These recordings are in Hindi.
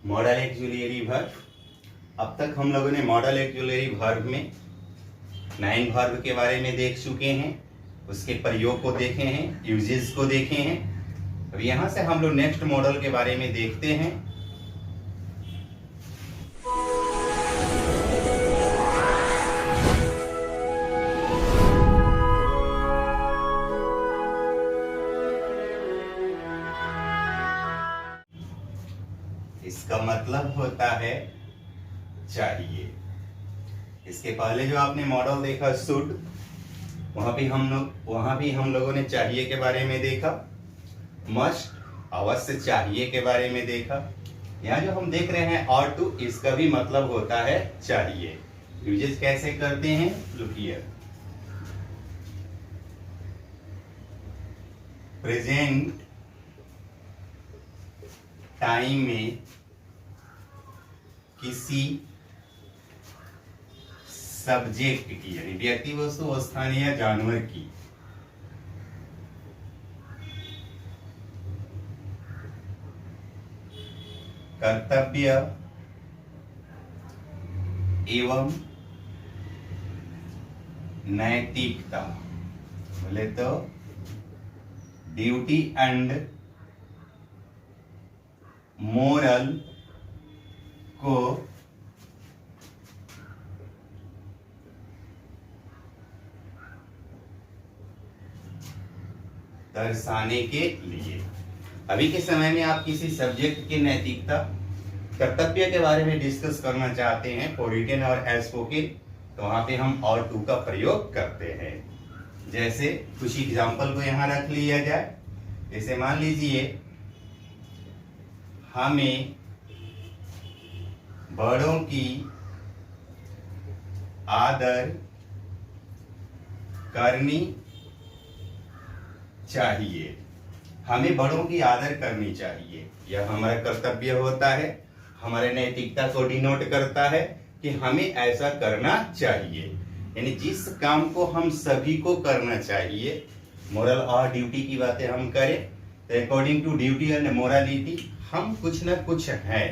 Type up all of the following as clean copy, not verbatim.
Model auxiliary verb. अब तक हम लोगों ने मॉडल ऑक्सिलरी वर्ब में 9 वर्ब के बारे में देख चुके हैं, उसके प्रयोग को देखे हैं, यूजेस को देखे हैं। अब यहां से हम लोग नेक्स्ट मॉडल के बारे में देखते हैं। इसका मतलब होता है चाहिए। इसके पहले जो आपने मॉडल देखा शुड, वहां भी हम लोगों ने चाहिए के बारे में देखा। मस्ट अवश्य चाहिए के बारे में देखा। यहाँ जो हम देख रहे हैं और टू, इसका भी मतलब होता है चाहिए। यूजेस कैसे करते हैं, लुक हियर। प्रेजेंट टाइम में किसी सब्जेक्ट की यानी व्यक्ति, वस्तु, स्थान या जानवर की कर्तव्य एवं नैतिकता, बोले तो ड्यूटी एंड मोरल को दर्शाने के लिए। अभी के समय में आप किसी सब्जेक्ट की नैतिकता, कर्तव्य के बारे में डिस्कस करना चाहते हैं फॉर रिटन और स्पोकन, तो वहां पे हम और टू का प्रयोग करते हैं। जैसे कुछ एग्जाम्पल को यहां रख लिया जाए। जैसे मान लीजिए हमें बड़ों की आदर करनी चाहिए। हमें बड़ों की आदर करनी चाहिए, यह हमारा कर्तव्य होता है, हमारे नैतिकता को डिनोट करता है कि हमें ऐसा करना चाहिए। यानी जिस काम को हम सभी को करना चाहिए, मोरल और ड्यूटी की बातें हम करें तो according to duty and morality हम कुछ न कुछ है,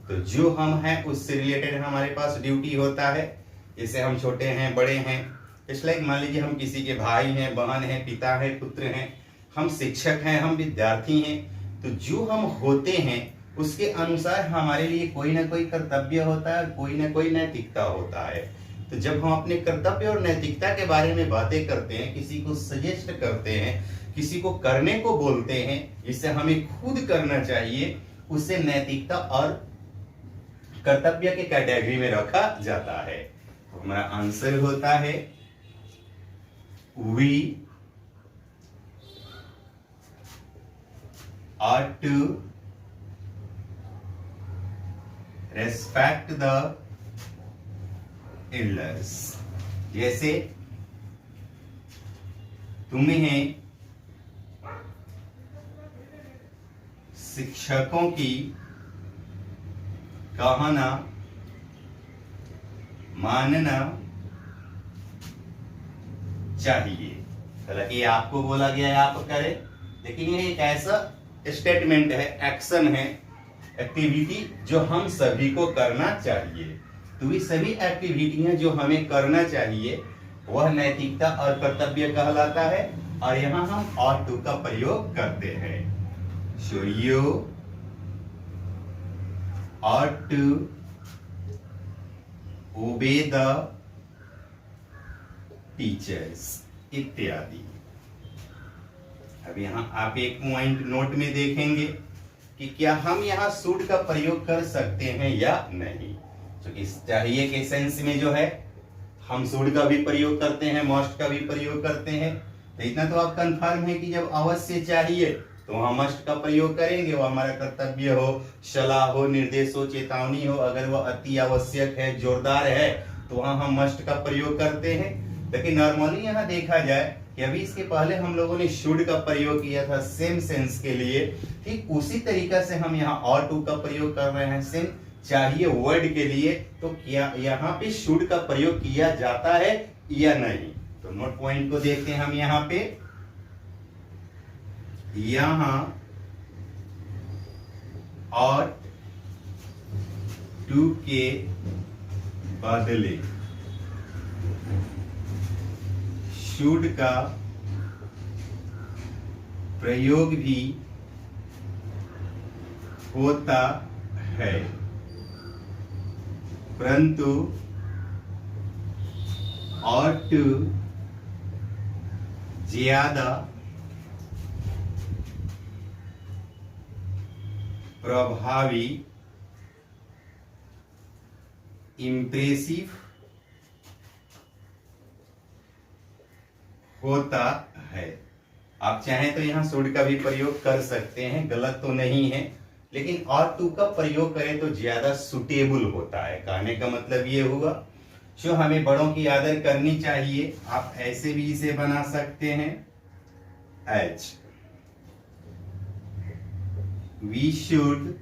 तो जो हम हैं उससे रिलेटेड हमारे पास ड्यूटी होता है। जैसे हम छोटे हैं, बड़े हैं, इसलिए मान लीजिए हम किसी के भाई हैं, बहन हैं, पिता हैं, पुत्र हैं, हम शिक्षक हैं, हम विद्यार्थी हैं, तो जो हम होते हैं उसके अनुसार हमारे लिए कोई ना कोई कर्तव्य होता है, कोई ना कोई नैतिकता होता है। तो जब हम अपने कर्तव्य और नैतिकता के बारे में बातें करते हैं, किसी को सजेस्ट करते हैं, किसी को करने को बोलते हैं, जिससे हमें खुद करना चाहिए, उसे नैतिकता और कर्तव्य के कैटेगरी में रखा जाता है। तो हमारा आंसर होता है we ought to respect the elders। जैसे तुम्हें शिक्षकों की कहना मानना चाहिए। हालांकि आपको बोला गया है आप करें, लेकिन ये एक ऐसा स्टेटमेंट है, एक्शन है, एक्टिविटी जो हम सभी को करना चाहिए। तो ये सभी एक्टिविटियां जो हमें करना चाहिए वह नैतिकता और कर्तव्य कहलाता है। और यहां हम और टू का प्रयोग करते हैं। So you ought to obey the teachers इत्यादि। अब यहाँ आप एक पॉइंट नोट में देखेंगे कि क्या हम यहाँ शुड का प्रयोग कर सकते हैं या नहीं। क्योंकि चाहिए के सेंस में जो है हम शुड का भी प्रयोग करते हैं, मस्ट का भी प्रयोग करते हैं। तो इतना तो आप कंफर्म है कि जब अवश्य चाहिए तो वहां मस्ट का प्रयोग करेंगे, वो हमारा कर्तव्य हो, सलाह हो, निर्देश हो, चेतावनी हो, अगर वह अति आवश्यक है, जोरदार है, तो वहां हम मस्ट का प्रयोग करते हैं। लेकिन नॉर्मली यहाँ देखा जाए कि अभी इसके पहले हम लोगों ने शुड का प्रयोग किया था सेम सेंस के लिए, ठीक उसी तरीका से हम यहाँ और टू का प्रयोग कर रहे हैं सेम चाहिए वर्ड के लिए। तो क्या यहाँ पे शुड का प्रयोग किया जाता है या नहीं। तो नोट पॉइंट को देखते हैं हम यहाँ पे। यहाँ और टू के बदले शुड का प्रयोग भी होता है, परंतु ought to ज्यादा प्रभावी, इम्प्रेसिव होता है। आप चाहें तो यहां शुड का भी प्रयोग कर सकते हैं, गलत तो नहीं है, लेकिन ought to का प्रयोग करें तो ज्यादा सुटेबल होता है। कहने का मतलब ये हुआ जो हमें बड़ों की आदर करनी चाहिए। आप ऐसे भी इसे बना सकते हैं, H we should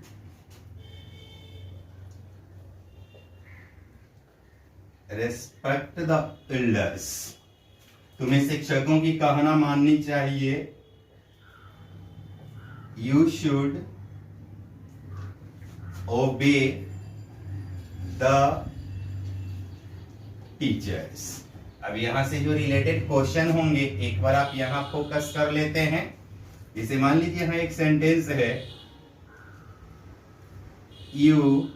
respect the elders. तुम्हें शिक्षकों की कहना माननी चाहिए। You should obey the teachers. अब यहां से जो रिलेटेड क्वेश्चन होंगे एक बार आप यहां फोकस कर लेते हैं। जैसे मान लीजिए यहां एक सेंटेंस है, you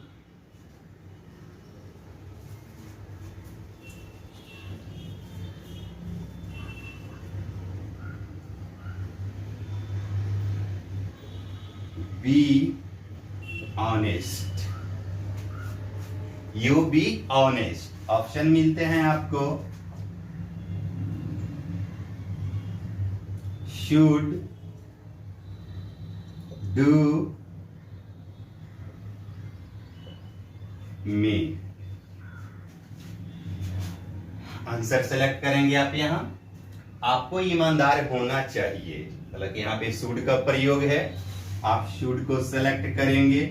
be honest. You be honest. Option मिलते हैं आपको, should do may. Answer select करेंगे आप। यहां आपको ईमानदार होना चाहिए, मतलब यहां पे शुड का प्रयोग है, आप शुड को सेलेक्ट करेंगे।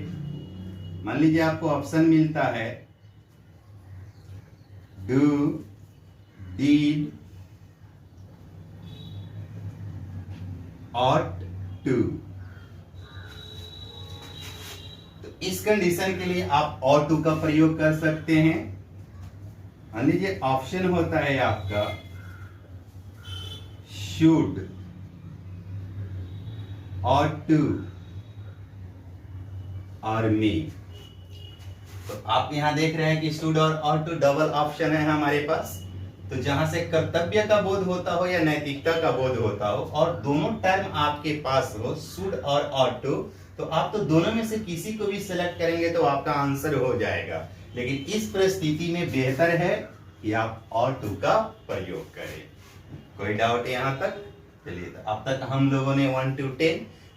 मान लीजिए आपको ऑप्शन मिलता है डू, डीड, ought to। तो इस कंडीशन के लिए आप ought to का प्रयोग कर सकते हैं। मान लीजिए ऑप्शन होता है आपका शुड, ought to और मे। तो आप यहां देख रहे हैं कि शुड और ought to डबल ऑप्शन है हमारे पास। तो जहां से कर्तव्य का बोध होता हो या नैतिकता का बोध होता हो और दोनों टर्म आपके पास हो, शुड और ought to, तो आप तो दोनों में से किसी को भी सिलेक्ट करेंगे तो आपका आंसर हो जाएगा। लेकिन इस परिस्थिति में बेहतर है कि आप ought to का प्रयोग करें। कोई डाउट यहां तक? चलिए, तो अब तक हम लोगों ने 1 to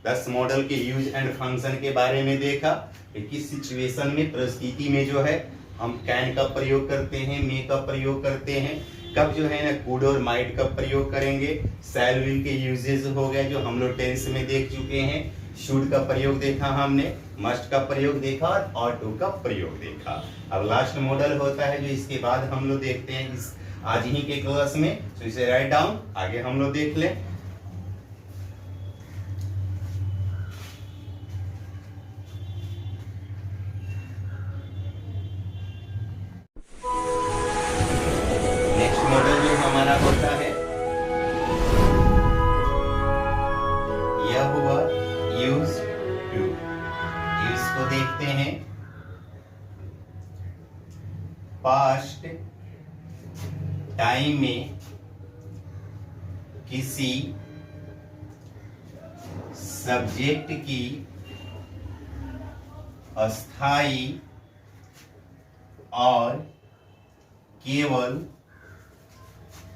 10 मॉडल के यूज एंड फंक्शन के बारे में देखा कि किस सिचुएशन में, परिस्थिति में जो है हम कैन का प्रयोग करते हैं, मे का प्रयोग करते हैं, कब जो है ना कुड और माइट का प्रयोग करेंगे। शैल विल के यूजेस हो गए जो हम लोग टेंस में देख चुके हैं। शुड का प्रयोग देखा हमने, मस्ट का प्रयोग देखा और ought to का प्रयोग देखा। अब लास्ट मॉडल होता है जो इसके बाद हम लोग देखते हैं इस आज ही के क्लास में। तो इसे राइट डाउन, आगे हम लोग देख लें। नेक्स्ट मॉडल जो हमारा होता है यह हुआ यूज टू। इसको देखते हैं, पास्ट टाइम में किसी सब्जेक्ट की अस्थाई और केवल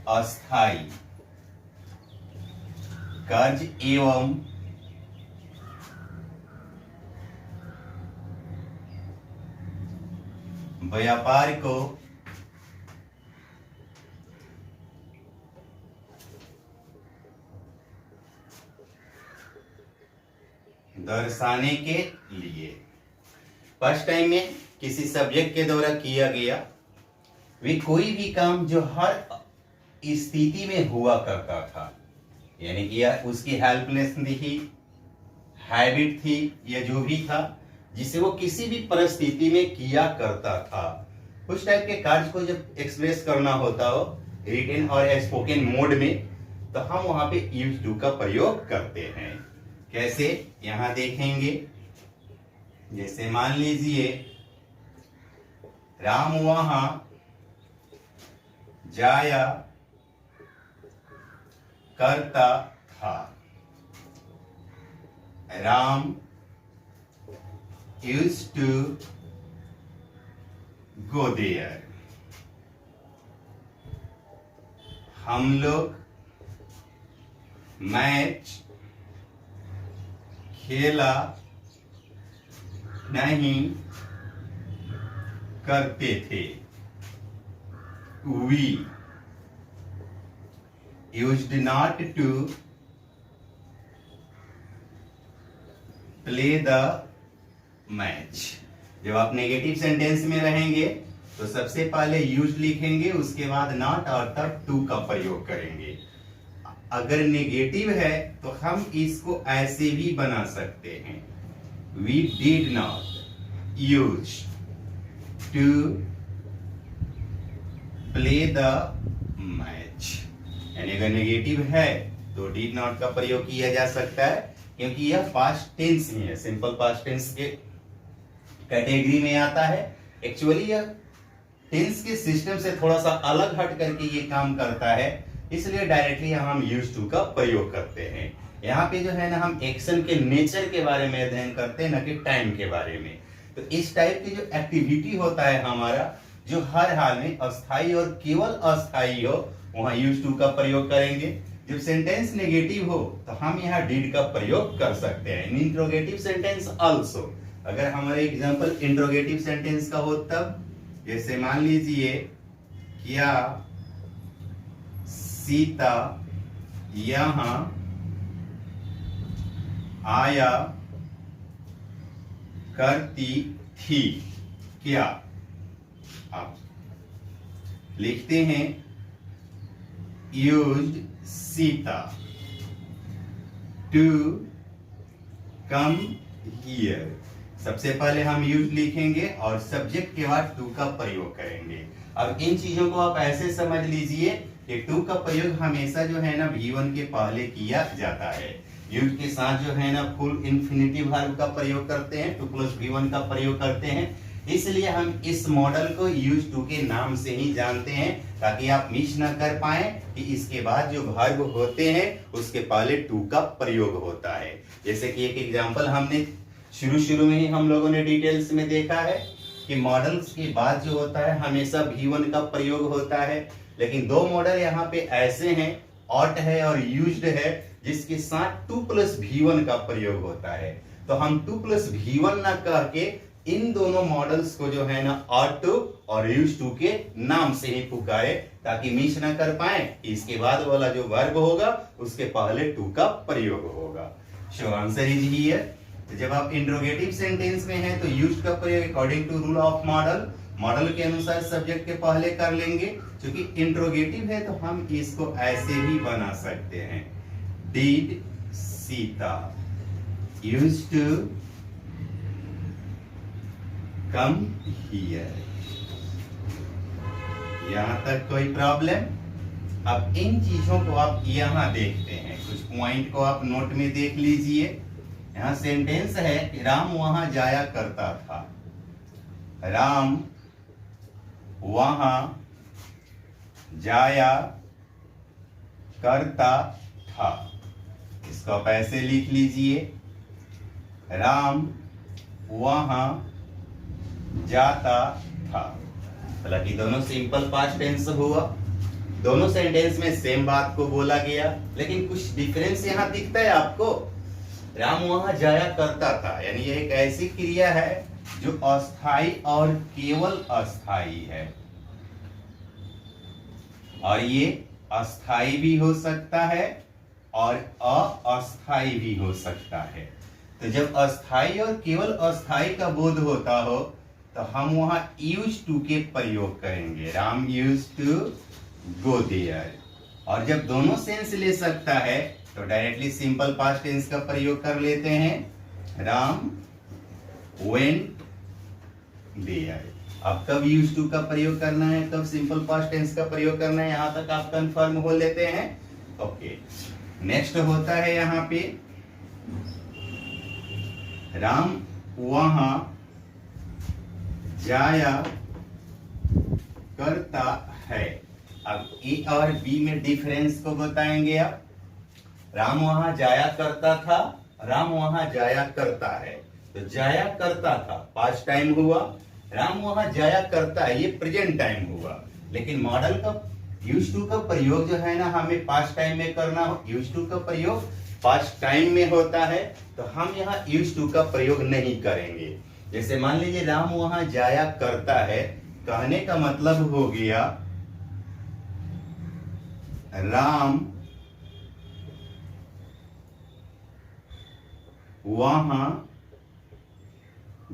अस्थाई कर्ज एवं व्यापार को दर्शाने के लिए फर्स्ट टाइम में किसी सब्जेक्ट के द्वारा किया गया वे कोई भी काम जो हर स्थिति में हुआ करता था, यानी कि उसकी हेल्पलेस थी, हैबिट थी या जो भी था, जिसे वो किसी भी परिस्थिति में किया करता था। उस टाइप के कार्य को जब एक्सप्रेस करना होता हो रिटन और स्पोकन मोड में, तो हम वहां पे यूज टू का प्रयोग करते हैं। कैसे, यहां देखेंगे। जैसे मान लीजिए राम वहां जाया करता था। Ram used to go there। हम लोग मैच खेला नहीं करते थे। We used not to play the match. जब आप नेगेटिव सेंटेंस में रहेंगे तो सबसे पहले यूज लिखेंगे, उसके बाद नॉट और तब टू का प्रयोग करेंगे। अगर नेगेटिव है तो हम इसको ऐसे भी बना सकते हैं, we did not use to play the match. यानी अगर नेगेटिव है तो डिड नॉट का प्रयोग किया जा सकता है, क्योंकि यह पास्ट टेंस में है, सिंपल पास्ट टेंस के कैटेगरी में आता है। एक्चुअली यह टेंस के सिस्टम से थोड़ा सा अलग हट करके ये काम करता है, इसलिए डायरेक्टली हम यूज टू का प्रयोग करते हैं। यहाँ पे जो है ना, हम एक्शन के नेचर के बारे में अध्ययन करते हैं, न कि टाइम के बारे में। तो इस टाइप की जो एक्टिविटी होता है हमारा, जो हर हाल में अस्थायी और केवल अस्थायी हो, वहां यूज टू का प्रयोग करेंगे। जब सेंटेंस नेगेटिव हो तो हम यहाँ डिड का प्रयोग कर सकते हैं। इन इंट्रोगेटिव सेंटेंस आल्सो, अगर हमारा एग्जांपल इंट्रोगेटिव सेंटेंस का हो तब, जैसे मान लीजिए क्या सीता यहां आया करती थी। क्या, आप लिखते हैं used Sita to come here. सबसे पहले हम यूज लिखेंगे और सब्जेक्ट के बाद टू का प्रयोग करेंगे। अब इन चीजों को आप ऐसे समझ लीजिए कि टू का प्रयोग हमेशा जो है ना V1 के पहले किया जाता है। यूज के साथ जो है ना फुल इंफिनिटिव वर्ब का प्रयोग करते हैं, टू प्लस V1 का प्रयोग करते हैं। इसलिए हम इस मॉडल को यूज टू के नाम से ही जानते हैं, ताकि आप मिस ना कर पाए कि इसके बाद जो वर्ब होते हैं उसके पहले टू का प्रयोग होता है। जैसे कि एक एग्जांपल हमने शुरू में ही हम लोगों ने डिटेल्स में देखा है कि मॉडल्स के बाद जो होता है हमेशा V1 का प्रयोग होता है। लेकिन दो मॉडल यहाँ पे ऐसे हैं, ऑट है और यूज्ड है, जिसके साथ 2 प्लस V1 का प्रयोग होता है। तो हम 2 प्लस V1 ना कह के इन दोनों मॉडल्स को जो है ना ऑट और यूज टू के नाम से ही पुकारे, ताकि मिस ना कर पाए कि इसके बाद वाला जो वर्ब होगा उसके पहले टू का प्रयोग होगा। So answer is here. जब आप इंट्रोगेटिव सेंटेंस में हैं तो यूज का प्रयोग according to rule of model के अनुसार सब्जेक्ट के पहले कर लेंगे। क्योंकि इंट्रोगेटिव है तो हम इसको ऐसे भी बना सकते हैं, did Sita use to come here. यहां तक कोई प्रॉब्लम? अब इन चीजों को आप यहां देखते हैं, कुछ पॉइंट को आप नोट में देख लीजिए। यहां सेंटेंस है कि राम वहां जाया करता था। राम वहां जाया करता था, इसको आप ऐसे लिख लीजिए, राम वहां जाता था। हालांकि दोनों सिंपल पास्ट टेंस हुआ, दोनों सेंटेंस में सेम बात को बोला गया, लेकिन कुछ डिफरेंस यहां दिखता है आपको। राम वहां जाया करता था, यानी यह एक ऐसी क्रिया है जो अस्थाई और केवल अस्थाई है, और ये अस्थाई भी हो सकता है और अस्थाई भी हो सकता है। तो जब अस्थाई और केवल अस्थाई का बोध होता हो तो हम वहां यूज टू के प्रयोग करेंगे, Ram use to go there. और जब दोनों सेंस ले सकता है तो डायरेक्टली सिंपल पास्ट टेंस का प्रयोग कर लेते हैं, राम वेंट देयर। अब कब यूज टू का प्रयोग करना है, कब सिंपल पास्ट टेंस का प्रयोग करना है, यहां तक आप कंफर्म हो लेते हैं। ओके, नेक्स्ट होता है यहां पे राम वहां जाया करता है। अब ए और बी में डिफरेंस को बताएंगे। अब राम वहां जाया करता था, राम वहां जाया करता है। तो जाया करता था पास्ट टाइम हुआ, राम वहां जाया करता है ये प्रेजेंट टाइम हुआ। लेकिन मॉडल का यूज टू का प्रयोग जो है ना हमें पास्ट टाइम में करना हो, यूज टू का प्रयोग पास्ट टाइम में होता है, तो हम यहाँ यूज टू का प्रयोग नहीं करेंगे। जैसे मान लीजिए राम वहां जाया करता है, कहने का मतलब हो गया राम वहां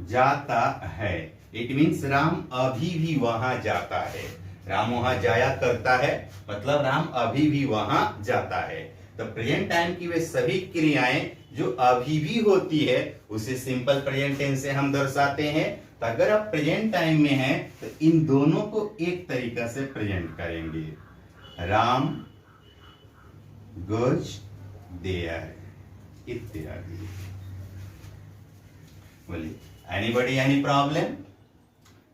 जाता है। इट मीन्स राम अभी भी वहां जाता है। राम वहां जाया करता है मतलब राम अभी भी वहां जाता है। तो प्रेजेंट टाइम की वे सभी क्रियाएं जो अभी भी होती है उसे सिंपल प्रेजेंट टेंस से हम दर्शाते हैं। तो अगर आप प्रेजेंट टाइम में हैं तो इन दोनों को एक तरीका से प्रेजेंट करेंगे, राम गोज देयर इत्यादि। बोलिए, एनीबॉडी एनी प्रॉब्लम?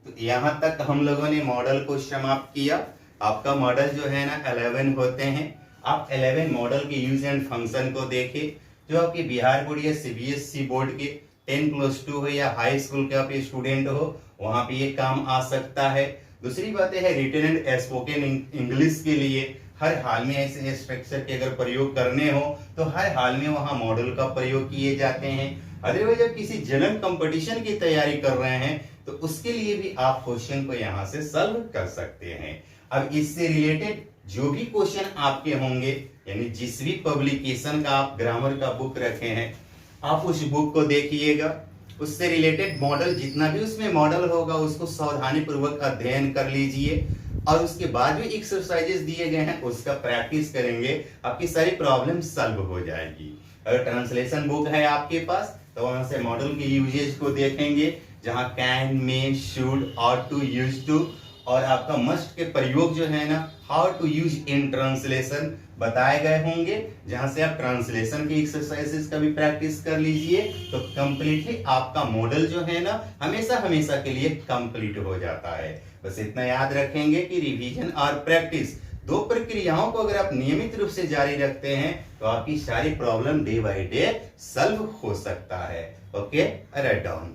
तो यहां तक हम लोगों ने मॉडल को समाप्त किया। आपका मॉडल जो है ना 11 होते हैं। आप 11 मॉडल के यूज एंड फंक्शन को देखें। जो आपके बिहार बोर्ड या सीबीएसई बोर्ड के 10+2 हो या हाई स्कूल के आप स्टूडेंट हो, वहां पे ये काम आ सकता है। दूसरी बात है रिटन एंड स्पोकन इंग्लिश के लिए हर हाल में ऐसे स्ट्रक्चर के अगर प्रयोग करने हो तो हर हाल में वहां मॉडल का प्रयोग किए जाते हैं। अदरवाइज जब किसी जनरल कंपटीशन की तैयारी कर रहे हैं तो उसके लिए भी आप क्वेश्चन को यहां से सॉल्व कर सकते हैं। अब इससे रिलेटेड जो भी क्वेश्चन आपके होंगे, यानी जिस भी पब्लिकेशन का आप ग्रामर का बुक रखे हैं, आप उस बुक को देखिएगा। उससे रिलेटेड मॉडल जितना भी उसमें मॉडल होगा उसको सावधानी पूर्वक अध्ययन कर लीजिए और उसके बाद भी एक्सरसाइजेस दिए गए हैं उसका प्रैक्टिस करेंगे, आपकी सारी प्रॉब्लम सॉल्व हो जाएगी। अगर ट्रांसलेशन बुक है आपके पास तो वहां से मॉडल के यूजेज को देखेंगे, जहां can, may, should, ought to, use to और आपका मस्ट के प्रयोग जो है ना how to use in translation बताए गए होंगे, जहां से आप ट्रांसलेशन की एक्सरसाइजेस का भी प्रैक्टिस कर लीजिए। तो कंप्लीटली आपका मॉडल जो है ना हमेशा हमेशा के लिए कंप्लीट हो जाता है। बस इतना याद रखेंगे कि रिवीजन और प्रैक्टिस दो प्रक्रियाओं को अगर आप नियमित रूप से जारी रखते हैं तो आपकी सारी problem day by day solve हो सकता है। Okay, write down.